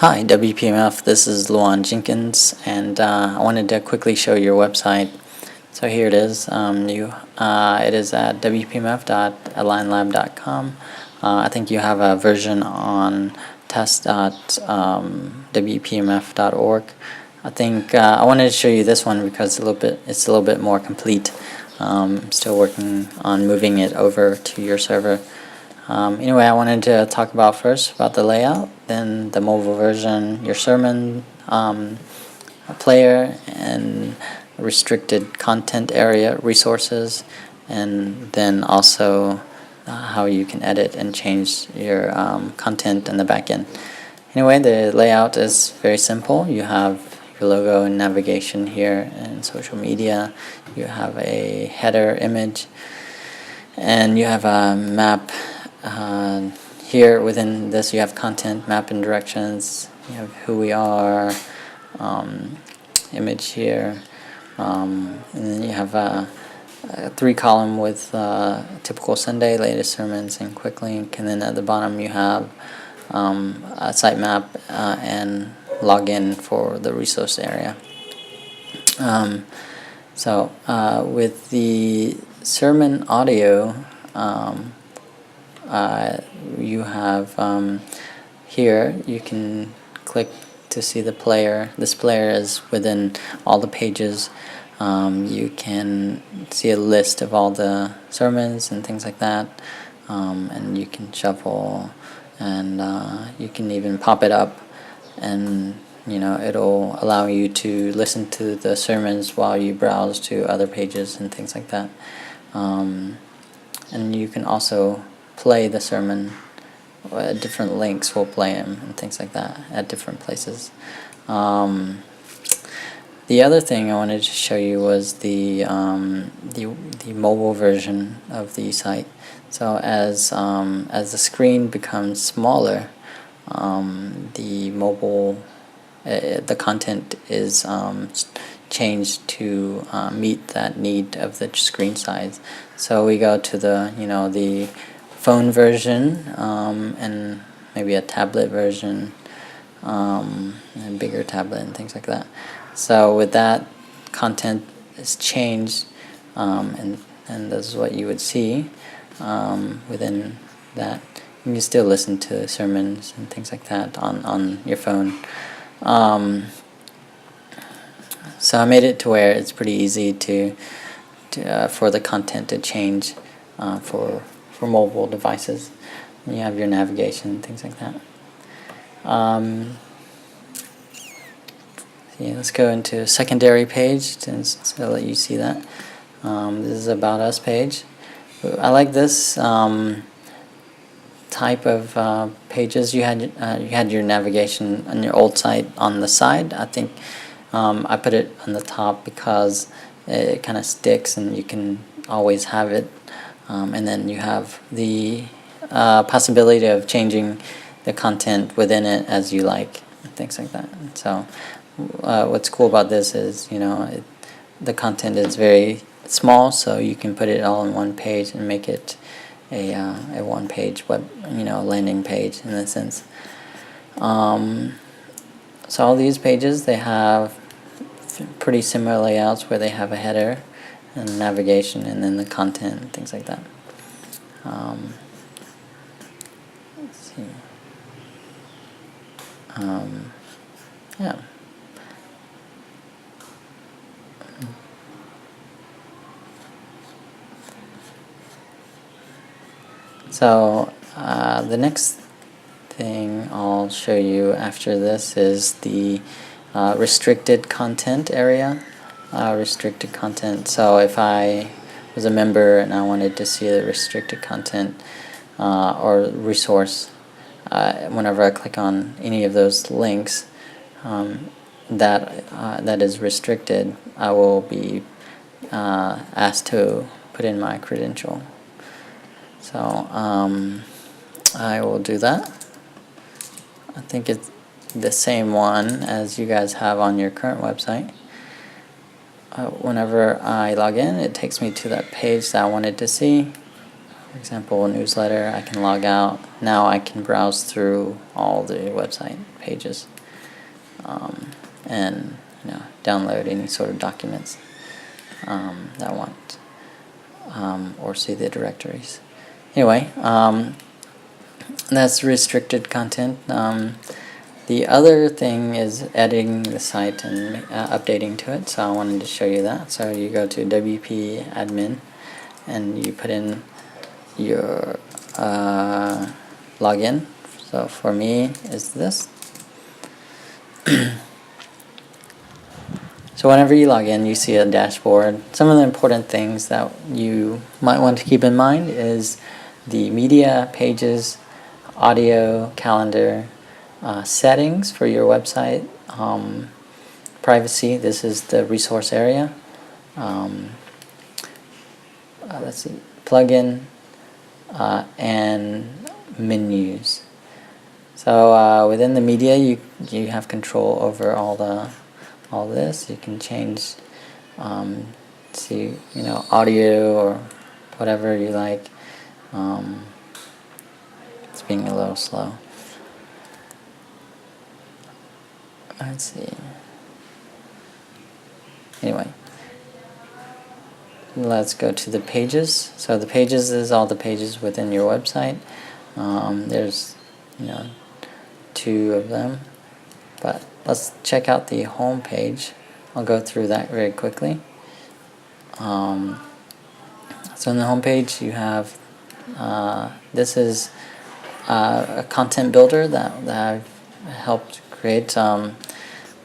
Hi, wpmf. This is Luan Jenkins, and I wanted to quickly show your website. So here it is. It is at wpmf.alignlab.com. I think you have a version on test.wpmf.org. I think I wanted to show you this one because it's a little bit more complete. Still working on moving it over to your server. Anyway, I wanted to talk about first about the layout, then the mobile version, your sermon player, and restricted content area resources, and then also how you can edit and change your content in the backend. Anyway, the layout is very simple. You have your logo and navigation here and social media. You have a header image, and you have a map. Here within this you have content, map and directions, you have who we are, image here, and then you have a 3-column with typical Sunday, latest sermons, and quick link, and then at the bottom you have a sitemap and login for the resource area. With the sermon audio, you have here you can click to see the player. This player is within all the pages. You can see a list of all the sermons and things like that, and you can shuffle, and you can even pop it up, and it'll allow you to listen to the sermons while you browse to other pages and things like that. And you can also play the sermon. Different links will play them and things like that at different places. The other thing I wanted to show you was the mobile version of the site. So as the screen becomes smaller, the content is changed to meet that need of the screen size. So we go to the phone version, and maybe a tablet version, and a bigger tablet and things like that. So with that, content is changed, and this is what you would see within that. You can still listen to sermons and things like that on your phone. So I made it to where it's pretty easy for the content to change for mobile devices. You have your navigation and things like that. Let's go into a secondary page to let you see that. This is About Us page. I like this type of pages. You had your navigation on your old site on the side. I think I put it on the top because it kind of sticks and you can always have it. And then you have the possibility of changing the content within it as you like, and things like that. So what's cool about this is, the content is very small, so you can put it all on one page and make it a one-page web, landing page in a sense. So all these pages, they have pretty similar layouts where they have a header and navigation, and then the content and things like that. Let's see. Yeah. So the next thing I'll show you after this is the restricted content area. Restricted content. So if I was a member and I wanted to see the restricted content or resource, whenever I click on any of those links that is restricted, I will be asked to put in my credential. So I will do that. I think it's the same one as you guys have on your current website. Whenever I log in, it takes me to that page that I wanted to see. For example, a newsletter, I can log out. Now I can browse through all the website pages and download any sort of documents that I want, or see the directories. Anyway, that's restricted content. The other thing is editing the site and updating to it, so I wanted to show you that. So you go to wpadmin and you put in your login. So for me is this. So whenever you log in, you see a dashboard. Some of the important things that you might want to keep in mind is the media, pages, audio, calendar, settings for your website, privacy. This is the resource area. Let's see, plugin, and menus. So within the media, you have control over all this. You can change, see, audio or whatever you like. It's being a little slow. Let's see. Anyway, let's go to the pages. So the pages is all the pages within your website. There's 2 of them, but let's check out the home page. I'll go through that very quickly. So in the home page you have this is a content builder that I've helped create.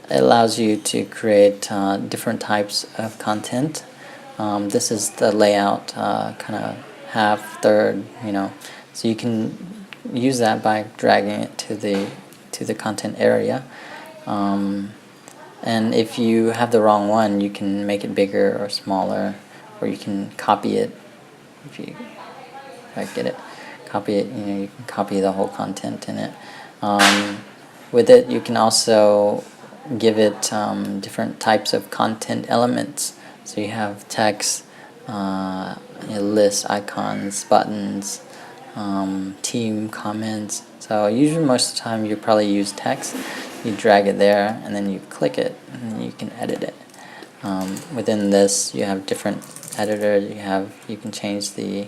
It allows you to create different types of content. This is the layout, kind of half, third, so you can use that by dragging it to the content area. And if you have the wrong one, you can make it bigger or smaller, or you can copy it. If I get it, copy it. You can copy the whole content in it. With it, you can also give it different types of content elements. So you have text, lists, icons, buttons, team comments. So usually most of the time you probably use text. You drag it there and then you click it and you can edit it. Within this you have different editors. You can change the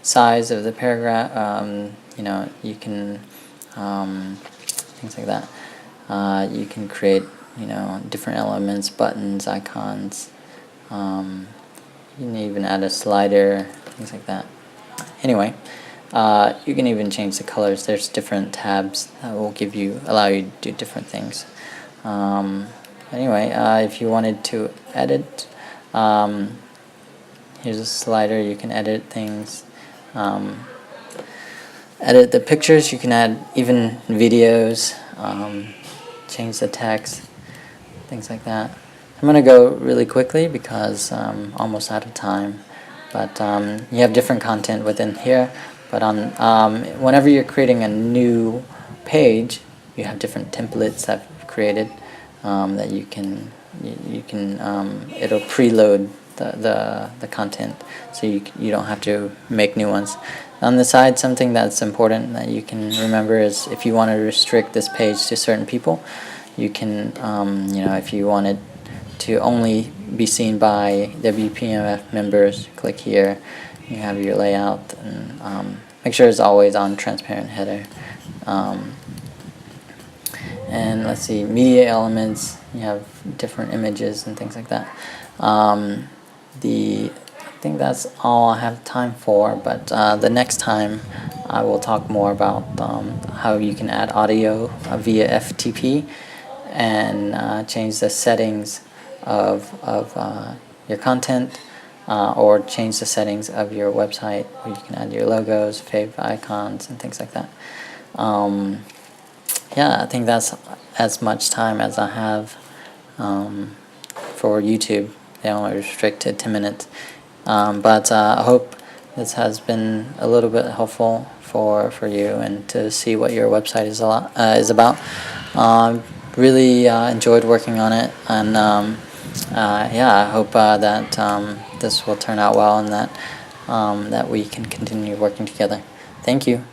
size of the paragraph. You can things like that. You can create different elements, buttons, icons. You can even add a slider, things like that. Anyway, you can even change the colors. There's different tabs that will allow you to do different things. Anyway, if you wanted to edit, here's a slider. You can edit things. Edit the pictures. You can add even videos. Change the text, things like that. I'm going to go really quickly because I'm almost out of time. But you have different content within here. But whenever you're creating a new page, you have different templates that I've created that you can it'll preload the content, so you don't have to make new ones. On the side, something that's important that you can remember is if you want to restrict this page to certain people, you can if you wanted to only be seen by wpmf members, click here. You have your layout, and make sure it's always on transparent header. And let's see, media elements. You have different images and things like that. I think that's all I have time for. But the next time, I will talk more about how you can add audio via FTP and change the settings of your content. Or change the settings of your website, where you can add your logos, fav icons, and things like that. Yeah, I think that's as much time as I have for YouTube. They only restrict to 10 minutes. But I hope this has been a little bit helpful for you, and to see what your website is about. Really enjoyed working on it, and yeah, I hope that this will turn out well, and that that we can continue working together. Thank you.